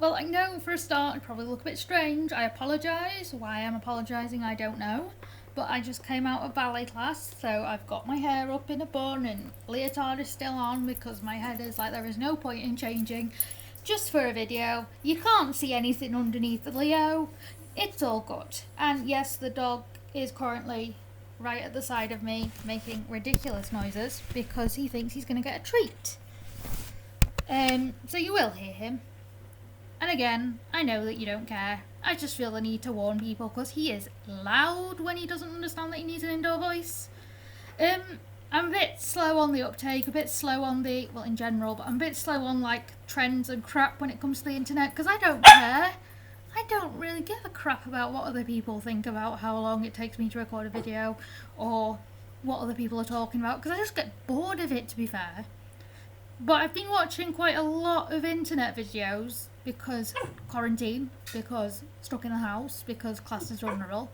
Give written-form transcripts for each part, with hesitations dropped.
Well, I know for a start, it probably look a bit strange. I apologise. Why I'm apologising, I don't know. But I just came out of ballet class, so I've got my hair up in a bun and leotard is still on because my head is like there is no point in changing. Just for a video. You can't see anything underneath the Leo. It's all good. And yes, the dog is currently right at the side of me making ridiculous noises because he thinks he's going to get a treat. So you will hear him. And again, I know that you don't care. I just feel the need to warn people because he is loud when he doesn't understand that he needs an indoor voice. I'm a bit slow on the uptake, a bit slow on the, well, in general, but I'm a bit slow on like trends and crap when it comes to the internet because I don't care. I don't really give a crap about what other people think about how long it takes me to record a video or what other people are talking about because I just get bored of it, to be fair. But I've been watching quite a lot of internet videos because quarantine, because stuck in the house, because class is vulnerable.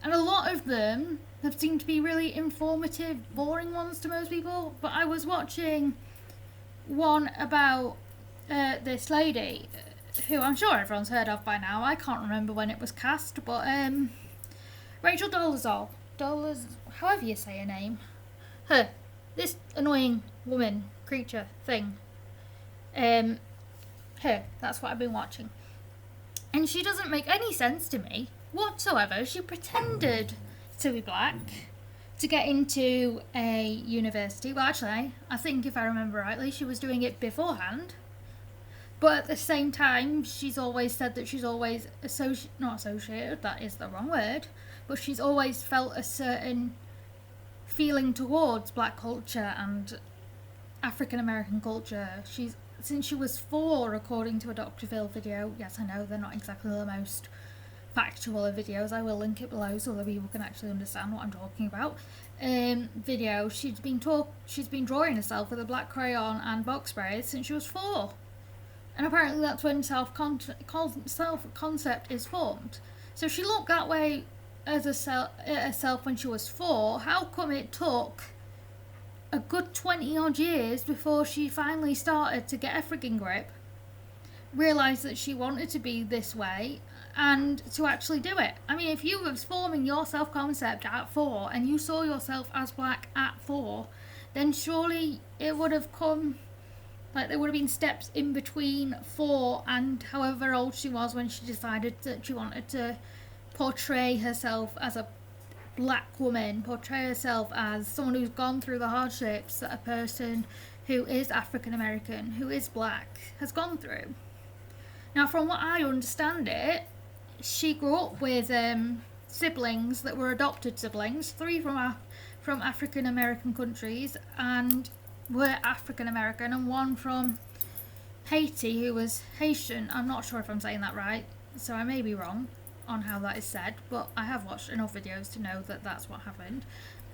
And a lot of them have seemed to be really informative, boring ones to most people. But I was watching one about this lady who I'm sure everyone's heard of by now. I can't remember when it was cast, but Rachel Dolezal. However you say her name. Her. This annoying woman, creature, thing. Her. That's what I've been watching. And she doesn't make any sense to me whatsoever. She pretended to be black to get into a university. Well, actually, I think if I remember rightly, she was doing it beforehand. But at the same time, she's always said that she's always not associated, that is the wrong word, but she's always felt a certain feeling towards black culture and African American culture. Since she was 4, according to a Dr. Phil video. Yes, I know they're not exactly the most factual of videos. I will link it below so that people can actually understand what I'm talking about. Video. She's been drawing herself with a black crayon and box sprays since she was 4, and apparently that's when self-concept is formed. So she looked that way as herself when she was 4. How come it took a good 20 odd years before she finally started to get a frigging grip, realised that she wanted to be this way, and to actually do it? I mean, if you were forming your self-concept at 4 and you saw yourself as black at 4, then surely it would have come, like there would have been steps in between 4 and however old she was when she decided that she wanted to portray herself as a black woman, portray herself as someone who's gone through the hardships that a person who is African American, who is black, has gone through. Now, from what I understand it, she grew up with siblings that were adopted siblings, 3 from African American countries and were African American, and 1 from Haiti who was Haitian. I'm not sure if I'm saying that right, so I may be wrong on how that is said, but I have watched enough videos to know that that's what happened.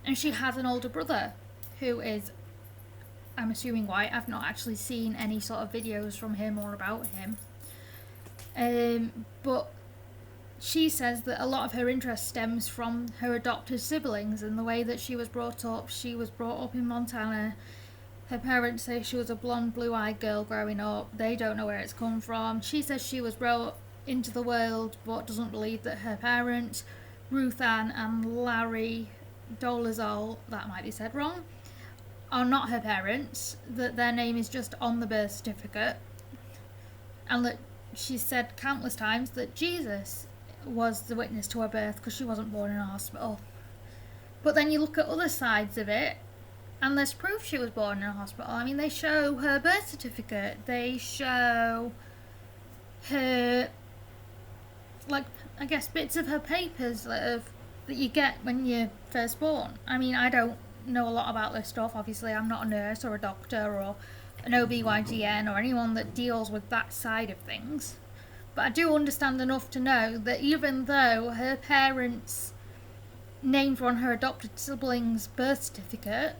And she has an older brother who is, I'm assuming, white. I've not actually seen any sort of videos from him or about him. But she says that a lot of her interest stems from her adopted siblings and the way that she was brought up. She was brought up in Montana. Her parents say she was a blonde, blue-eyed girl growing up. They don't know where it's come from. She says she was brought into the world but doesn't believe that her parents, Ruth Ann and Larry Dolezal, that might be said wrong, are not her parents, that their name is just on the birth certificate, and that she said countless times that Jesus was the witness to her birth because she wasn't born in a hospital. But then you look at other sides of it and there's proof she was born in a hospital. I mean, they show her birth certificate, they show her, like, I guess bits of her papers that you get when you're first born. I mean, I don't know a lot about this stuff. Obviously, I'm not a nurse or a doctor or an OBGYN or anyone that deals with that side of things. But I do understand enough to know that even though her parents named on her adopted siblings' birth certificate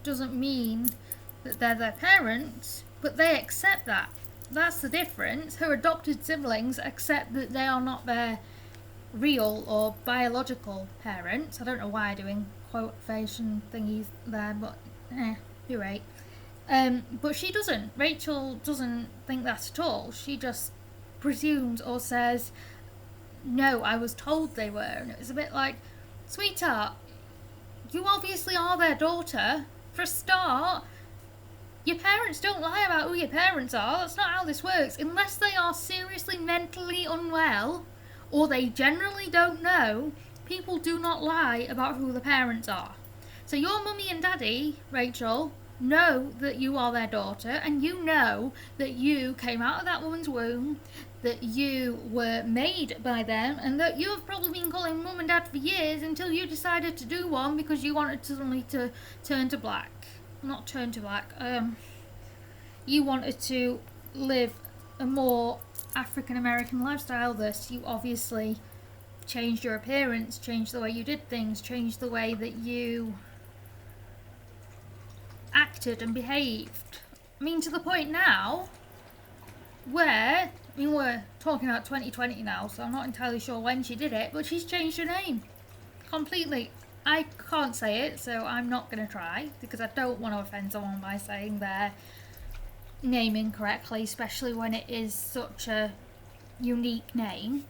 doesn't mean that they're their parents, but they accept that. That's the difference. Her adopted siblings accept that they are not their real or biological parents. I don't know why I'm doing quotation thingies there, but you're right. But she doesn't. Rachel doesn't think that at all. She just presumes or says, no, I was told they were. And it was a bit like, sweetheart, you obviously are their daughter. For a start, your parents don't lie about who your parents are. That's not how this works. Unless they are seriously mentally unwell or they generally don't know, people do not lie about who the parents are. So your mummy and daddy, Rachel, know that you are their daughter, and you know that you came out of that woman's womb, that you were made by them, and that you have probably been calling mum and dad for years until you decided to do one because you wanted suddenly to turn to black. Not turn to black. You wanted to live a more African American lifestyle. Thus, you obviously changed your appearance, changed the way you did things, changed the way that you acted and behaved. I mean, to the point now where, I mean, we're talking about 2020 now, so I'm not entirely sure when she did it, but she's changed her name completely. I can't say it, so I'm not going to try, because I don't want to offend someone by saying their name incorrectly, especially when it is such a unique name.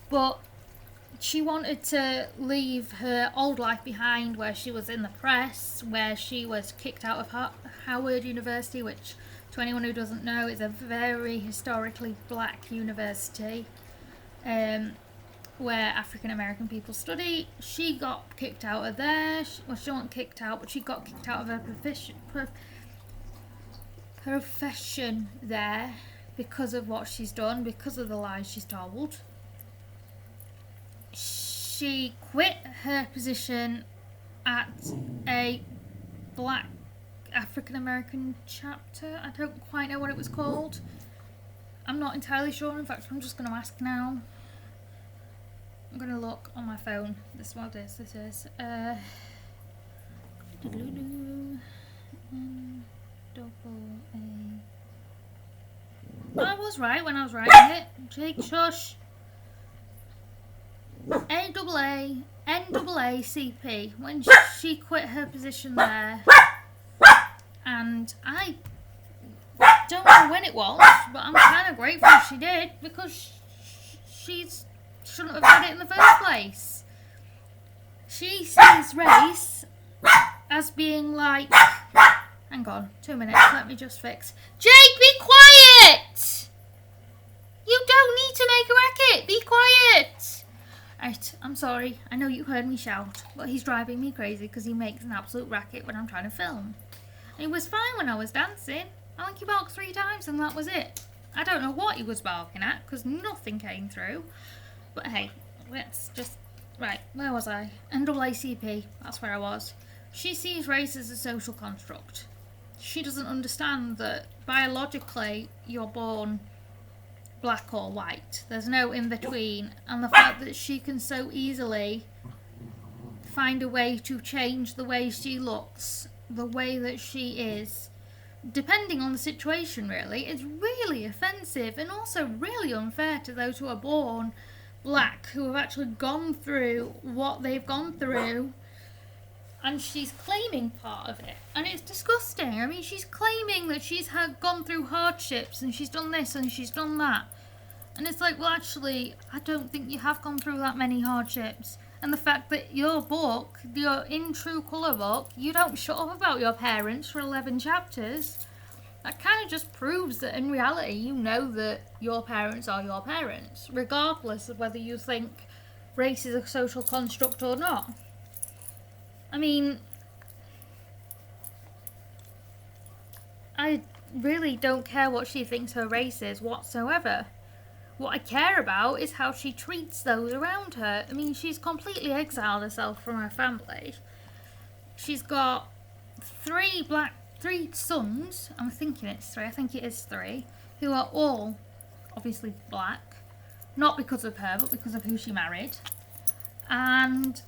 But she wanted to leave her old life behind, where she was in the press, where she was kicked out of Howard University, which, to anyone who doesn't know, is a very historically black university, where African American people study. She got kicked out of there. Well, she wasn't kicked out, but she got kicked out of her profession there because of what she's done, because of the lies she's told. She quit her position at a black African American chapter. I don't quite know what it was called. I'm not entirely sure. In fact, I'm just going to ask now. I'm going to look on my phone. This is what it is. This is I was right when I was writing it. Jake, shush. NAACP, when she quit her position there, and I don't know when it was, but I'm kind of grateful she did, because she shouldn't have had it in the first place. She sees race as being like, hang on, 2 minutes, let me just fix. Jake, be quiet! You don't need to make a racket, be quiet! Right, I'm sorry, I know you heard me shout, but he's driving me crazy because he makes an absolute racket when I'm trying to film. And he was fine when I was dancing. I think he barked 3 times and that was it. I don't know what he was barking at because nothing came through. But hey, let's just... Right, where was I? NAACP, that's where I was. She sees race as a social construct. She doesn't understand that biologically you're born black or white. There's no in between, and the fact that she can so easily find a way to change the way she looks, the way that she is, depending on the situation really, is really offensive and also really unfair to those who are born black, who have actually gone through what they've gone through, and she's claiming part of it, and it's disgusting. I mean, she's claiming that she's gone through hardships and she's done this and she's done that, and it's like, well, actually, I don't think you have gone through that many hardships. And the fact that your book, your In True Colour book, you don't shut up about your parents for 11 chapters, that kind of just proves that in reality you know that your parents are your parents, regardless of whether you think race is a social construct or not. I mean, I really don't care what she thinks her race is whatsoever. What I care about is how she treats those around her. I mean, she's completely exiled herself from her family. She's got three sons, I'm thinking it's 3, I think it is 3, who are all obviously black. Not because of her, but because of who she married. And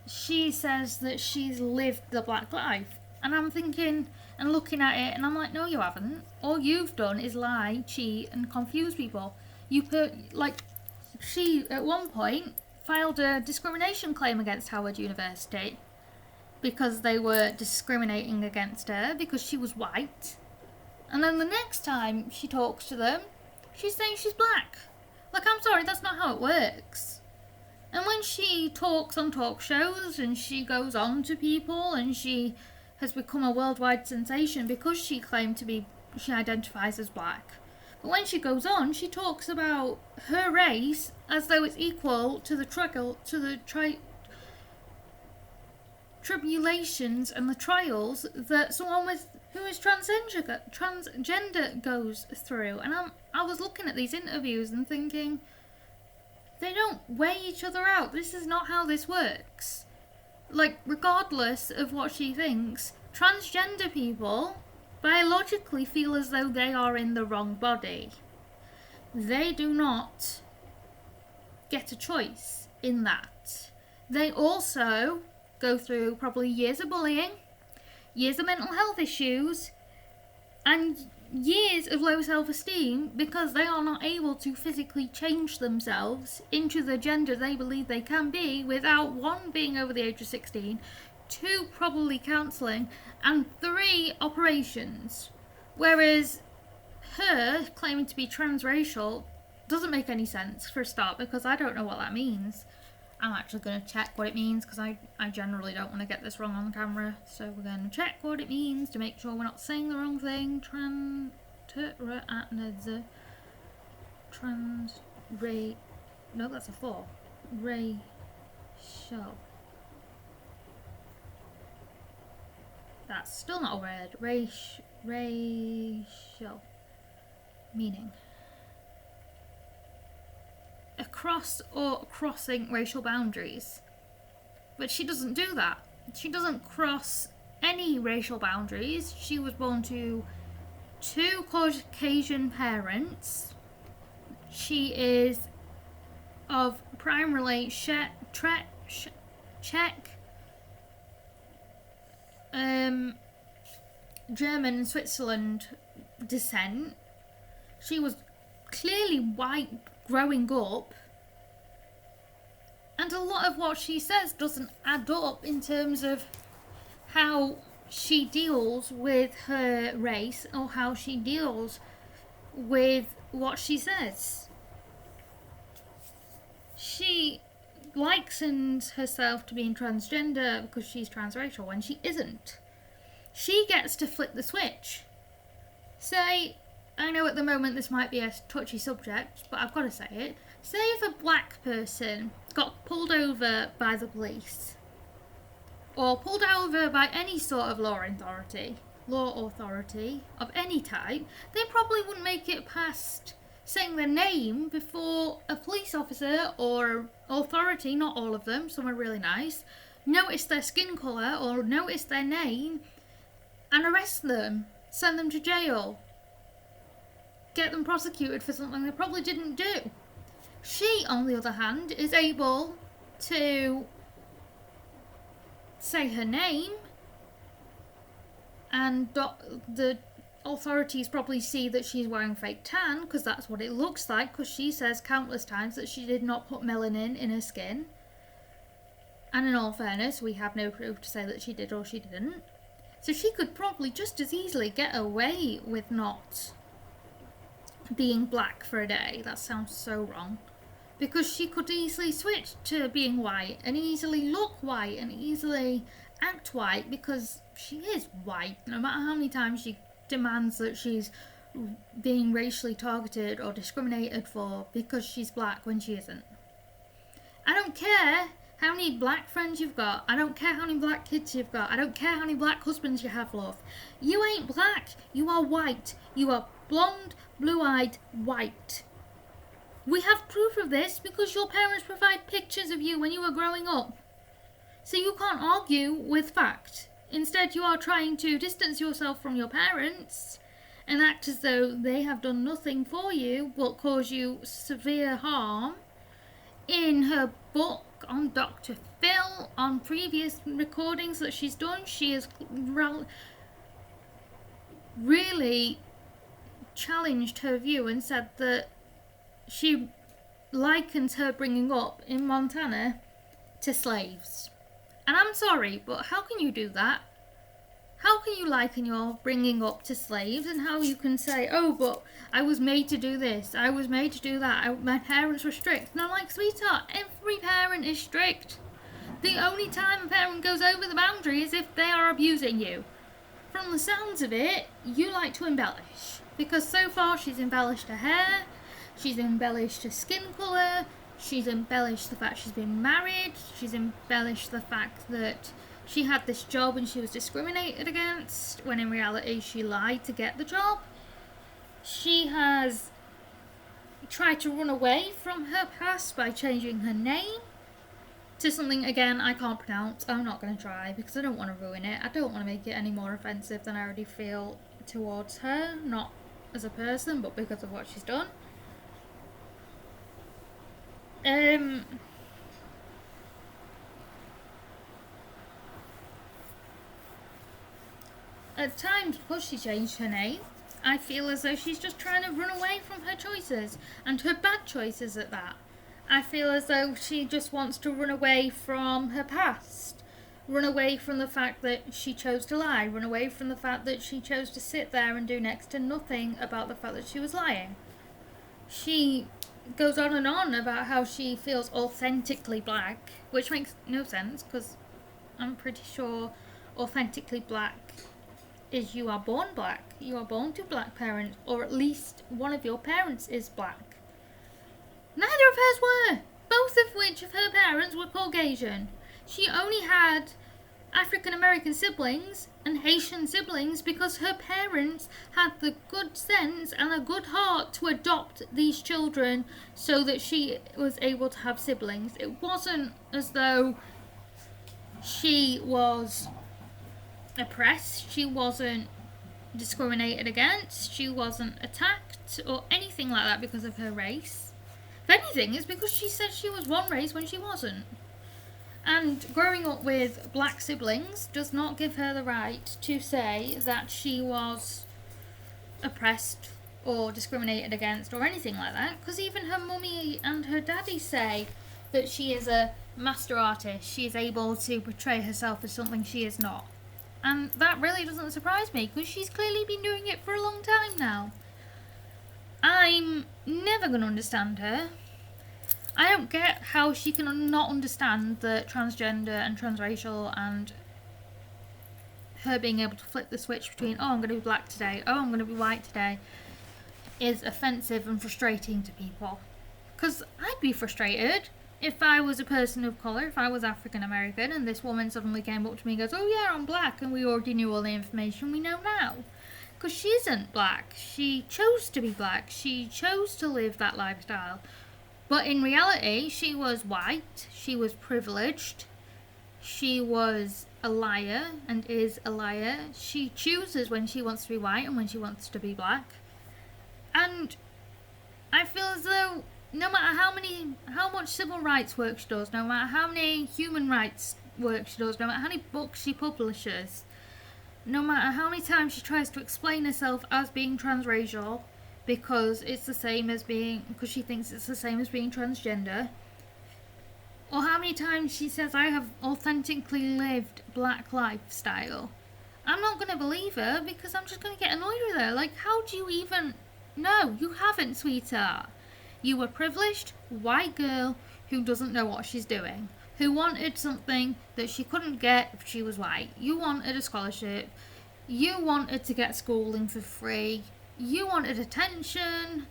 she says that she's lived the black life. And I'm thinking and looking at it, and I'm like, no, you haven't. All you've done is lie, cheat, and confuse people. She, at one point, filed a discrimination claim against Howard University because they were discriminating against her because she was white. And then the next time she talks to them, She's saying she's black. Like, I'm sorry, that's not how it works. And when she talks on talk shows and she goes on to people and she has become a worldwide sensation because she identifies as black. But when she goes on, she talks about her race as though it's equal to the tribulations and the trials that someone who is transgender goes through. And I was looking at these interviews and thinking, they don't weigh each other out. This is not how this works. Like, regardless of what she thinks, transgender people biologically feel as though they are in the wrong body. They do not get a choice in that. They also go through probably years of bullying, years of mental health issues, and years of low self-esteem because they are not able to physically change themselves into the gender they believe they can be without, 1, being over the age of 16, 2, probably counselling, and 3, operations. Whereas her claiming to be transracial doesn't make any sense, for a start, because I don't know what that means. I'm actually going to check what it means because I generally don't want to get this wrong on camera. So we're going to check what it means to make sure we're not saying the wrong thing. No, that's a 4. Racial. That's still not a word. Racial. Meaning. Across or crossing racial boundaries. But she doesn't do that. She doesn't cross any racial boundaries. She was born to 2 Caucasian parents. She is of primarily Czech, German and Switzerland descent. She was clearly white growing up, and a lot of what she says doesn't add up in terms of how she deals with her race or how she deals with what she says. She likens herself to being transgender because she's transracial when she isn't. She gets to flip the switch. Say, I know at the moment this might be a touchy subject, but I've got to say it. Say if a black person got pulled over by the police, or pulled over by any sort of law authority of any type, they probably wouldn't make it past saying their name before a police officer or authority, not all of them, some are really nice, notice their skin colour or notice their name and arrest them, send them to jail, get them prosecuted for something they probably didn't do. She, on the other hand, is able to say her name, and the authorities probably see that she's wearing fake tan, because that's what it looks like, because she says countless times that she did not put melanin in her skin. And in all fairness, we have no proof to say that she did or she didn't. So she could probably just as easily get away with not being black for a day. That sounds so wrong. Because she could easily switch to being white and easily look white and easily act white because she is white, no matter how many times she demands that she's being racially targeted or discriminated for because she's black when she isn't. I don't care how many black friends you've got. I don't care how many black kids you've got. I don't care how many black husbands you have, love. You ain't black. You are white. You are blonde, blue-eyed, white. We have proof of this because your parents provide pictures of you when you were growing up. So you can't argue with fact. Instead, you are trying to distance yourself from your parents and act as though they have done nothing for you but cause you severe harm. In her book on Dr. Phil, on previous recordings that she's done, she has really challenged her view and said that she likens her bringing up in Montana to slaves. And I'm sorry, but how can you do that? How can you liken your bringing up to slaves, and how you can say, oh, but I was made to do this, I was made to do that, my parents were strict. And I'm like, sweetheart, every parent is strict. The only time a parent goes over the boundary is if they are abusing you. From the sounds of it, you like to embellish. Because so far she's embellished her hair, she's embellished her skin colour, she's embellished the fact she's been married, she's embellished the fact that she had this job and she was discriminated against, when in reality she lied to get the job. She has tried to run away from her past by changing her name to something, again, I can't pronounce. I'm not going to try because I don't want to ruin it. I don't want to make it any more offensive than I already feel towards her, not as a person, but because of what she's done. At times, because she changed her name, I feel as though she's just trying to run away from her choices, and her bad choices at that. I feel as though she just wants to run away from her past, run away from the fact that she chose to lie, run away from the fact that she chose to sit there and do next to nothing about the fact that she was lying. She goes on and on about how she feels authentically black, which makes no sense, because I'm pretty sure authentically black is you are born black. You are born to black parents, or at least one of your parents is black. Neither of hers were, both of which of her parents were Caucasian. She only had African American siblings and Haitian siblings because her parents had the good sense and a good heart to adopt these children so that she was able to have siblings. It wasn't as though she was oppressed, she wasn't discriminated against, she wasn't attacked or anything like that because of her race. If anything, it's because she said she was one race when she wasn't. And growing up with black siblings does not give her the right to say that she was oppressed or discriminated against or anything like that, because even her mummy and her daddy say that she is a master artist, she is able to portray herself as something she is not. And that really doesn't surprise me, because she's clearly been doing it for a long time now. I'm never going to understand her. I don't get how she can not understand that transgender and transracial and her being able to flip the switch between, oh, I'm going to be black today, oh, I'm going to be white today, is offensive and frustrating to people. Because I'd be frustrated if I was a person of colour, if I was African American, and this woman suddenly came up to me and goes, oh yeah, I'm black, and we already knew all the information we know now. Because she isn't black. She chose to be black. She chose to live that lifestyle. But in reality, she was white, she was privileged, she was a liar and is a liar. She chooses when she wants to be white and when she wants to be black. And I feel as though no matter how much civil rights work she does, no matter how many human rights work she does, no matter how many books she publishes, no matter how many times she tries to explain herself as being transracial, because it's the same as because she thinks it's the same as being transgender, or how many times she says, I have authentically lived black lifestyle, I'm not going to believe her, because I'm just going to get annoyed with her. Like, how do you even know? You haven't, sweetheart. You were a privileged white girl who doesn't know what she's doing, who wanted something that she couldn't get if she was white. You wanted a scholarship, you wanted to get schooling for free, you wanted attention,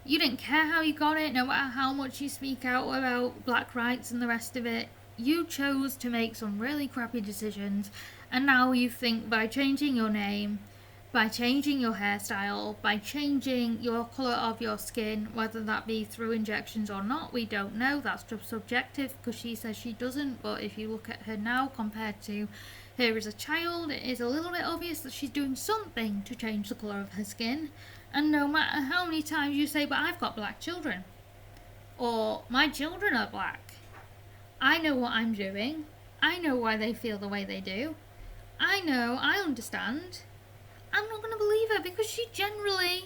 you didn't care how you got it, no matter how much you speak out about black rights and the rest of it. You chose to make some really crappy decisions, and now you think by changing your name, by changing your hairstyle, by changing your colour of your skin, whether that be through injections or not, we don't know, that's just subjective, because she says she doesn't, but if you look at her now compared to her as a child, it is a little bit obvious that she's doing something to change the colour of her skin. And no matter how many times you say, but I've got black children, or my children are black, I know what I'm doing, I know why they feel the way they do, I know, I understand. I'm not going to believe her, because she generally,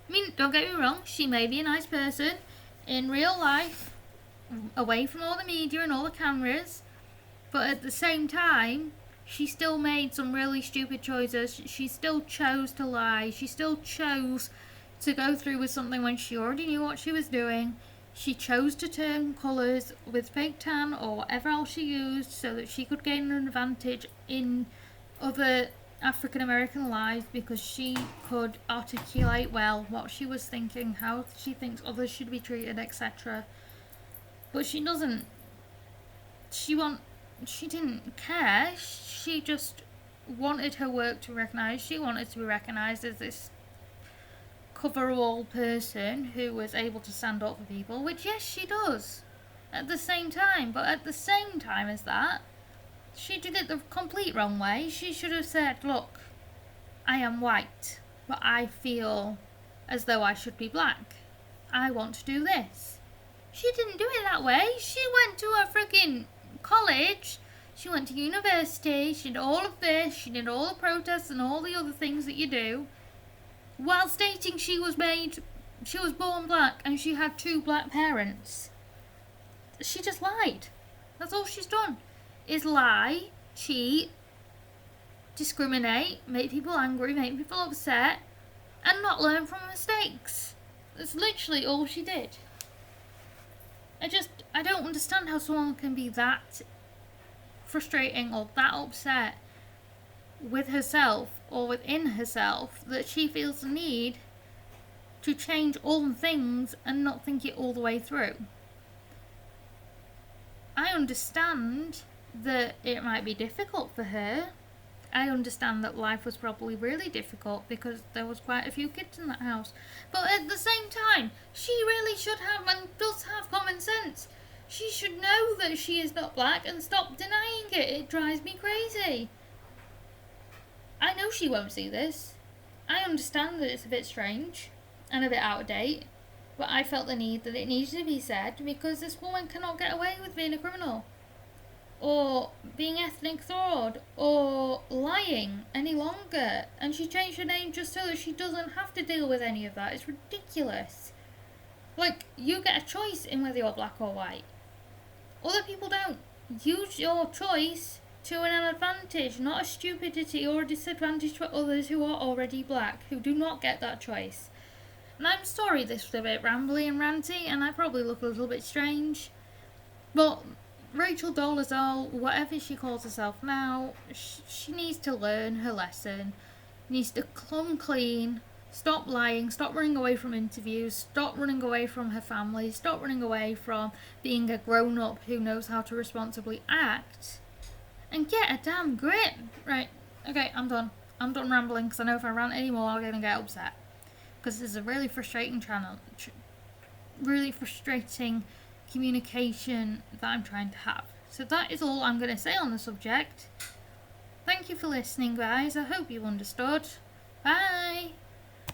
I mean, don't get me wrong, she may be a nice person in real life, away from all the media and all the cameras, but at the same time, She still made some really stupid choices. She still chose to lie. She still chose to go through with something when she already knew what she was doing. She chose to turn colours with fake tan or whatever else she used so that she could gain an advantage in other African American lives because she could articulate well what she was thinking, how she thinks others should be treated, etc. But she doesn't. She didn't care. She just wanted her work to be recognised. She wanted to be recognised as this coverall person who was able to stand up for people, which yes, she does. At the same time, but at the same time as that, she did it the complete wrong way. She should have said, look, I am white, but I feel as though I should be black. I want to do this. She didn't do it that way. She went to a freaking college, she went to university, she did all of this, she did all the protests and all the other things that you do, while stating she was born black and she had 2 black parents. She just lied. That's all she's done, is lie, cheat, discriminate, make people angry, make people upset, and not learn from mistakes. That's literally all she did. I don't understand how someone can be that frustrating or that upset with herself or within herself that she feels the need to change all the things and not think it all the way through. I understand that it might be difficult for her. I understand that life was probably really difficult because there was quite a few kids in that house. But at the same time, she really should have and does have common sense. She should know that she is not black and stop denying it. It drives me crazy. I know she won't see this. I understand that it's a bit strange and a bit out of date, but I felt the need that it needed to be said because this woman cannot get away with being a criminal or being ethnic fraud or lying any longer, and she changed her name just so that she doesn't have to deal with any of that. It's ridiculous. Like, you get a choice in whether you're black or white. Other people don't. Use your choice to an advantage, not a stupidity or a disadvantage for others who are already black, who do not get that choice. And I'm sorry this was a bit rambly and ranty, and I probably look a little bit strange, but Rachel Dolezal, whatever she calls herself now, she needs to learn her lesson, needs to come clean, stop lying, stop running away from interviews, stop running away from her family, stop running away from being a grown-up who knows how to responsibly act, and get a damn grip. Right, okay, I'm done. I'm done rambling because I know if I rant anymore I'm going to get upset. Because this is a really frustrating channel, really frustrating communication that I'm trying to have. So that is all I'm going to say on the subject. Thank you for listening, guys. I hope you understood. Bye!